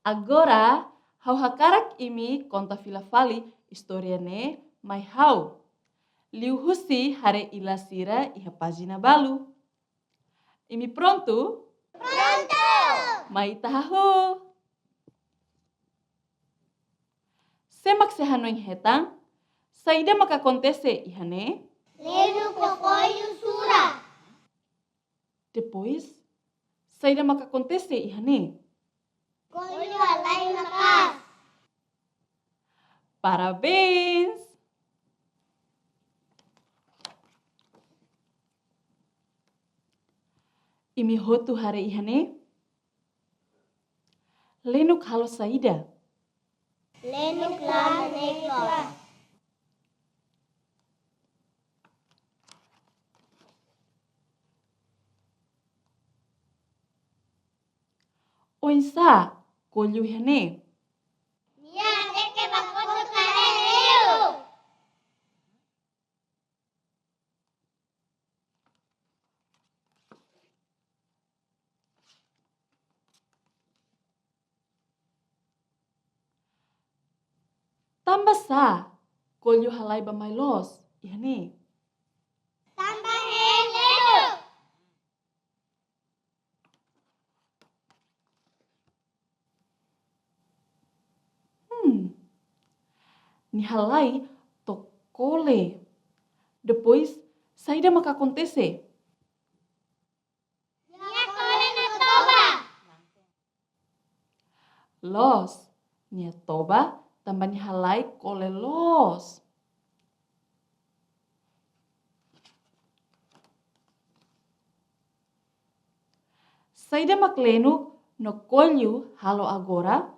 Agora, hau hakarak imi conta fila fali historia ne mai hau. Liu husi hare ila sira iha pagina balu. Imi pronto? Pronto! Mai tahahu. Semak sehanoing hetang, saida maka kontese ihane? Lenu kokoyu sura. Depois, saida maka kontese ihane? Koyu alai nakas. Parabéns! Imi hotu hare ihane? Lenuk halo saida. Lenu klan nekos. Oinsa, kolyu ihane? Nia teke bakoto kare leu. Tambah sa, kolyu halai bamai los, ihane? Tambah lenu. Ni halai tokole. Depois, saida maka kontese. Nia kole na toba. Los, nia toba, tambah ni halai kole los. Saida mak lenuk no kolyu halo agora.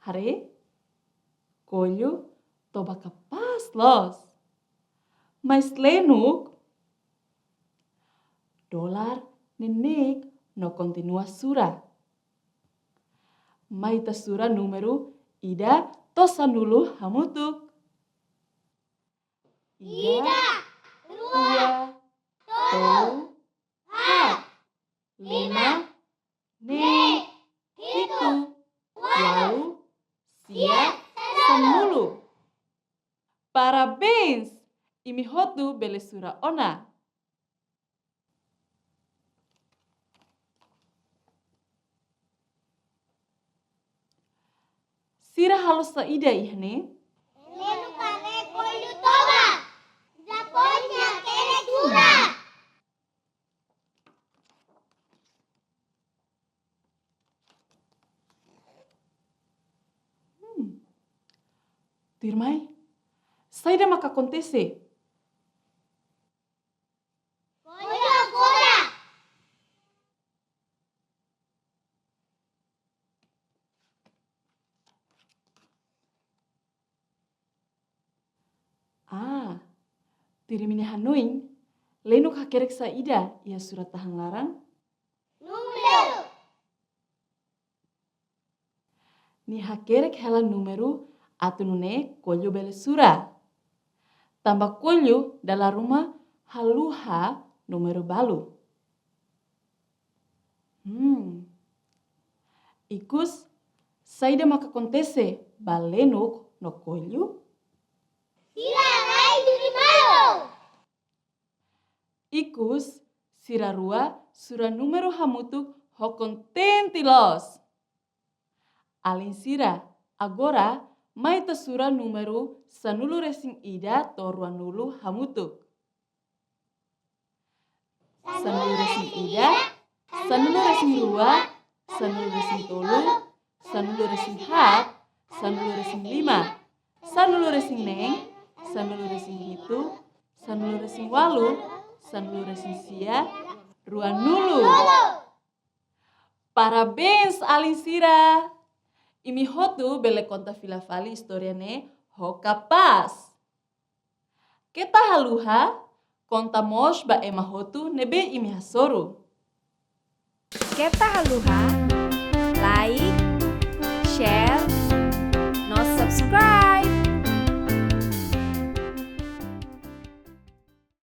Hare, kolyu toba kapas los. Mas lenuk, dolar nenek no continua sura. Maita sura número ida tosa nulu hamutuk. Ida, dua, tolu, hat, lima, nek, hitu, walu, sia, samulu. Parabéns! Imi hotu bele sura ona. Sira halo saida ihne? lenu kare koyu toba. Japonya kere sura. Tirmai, saida maka kontese. Koyu agora. Tirimini hanuing, lenuk hakerek saida ia surat tahang larang. Número. Ni hakerek hela número atunune kolyu bele sura. Tambah kolyu dalam rumah haluha número balu. Ikus saida maka kontese balenuk no kolyu. Sila rai duri malo. Ikus sirarua sura número hamutuk ho contentilos. Alin sira agora maita sura número sanulu resing ida torua nulu hamutuk. Sanulu resing ida, sanulu resing rua, sanulu resing tolu, sanulu resing hat, sanulu resing lima, sanulu resing neng, sanulu resing hitu, sanulu resing walu, sanulu resing sia, rua nulu. Parabéns Alin sira. Imi hotu bele conta fila fali historiane ho kapaz. Kita haluha conta mos ba ema hotu nebe imi hasoru. Kita haluha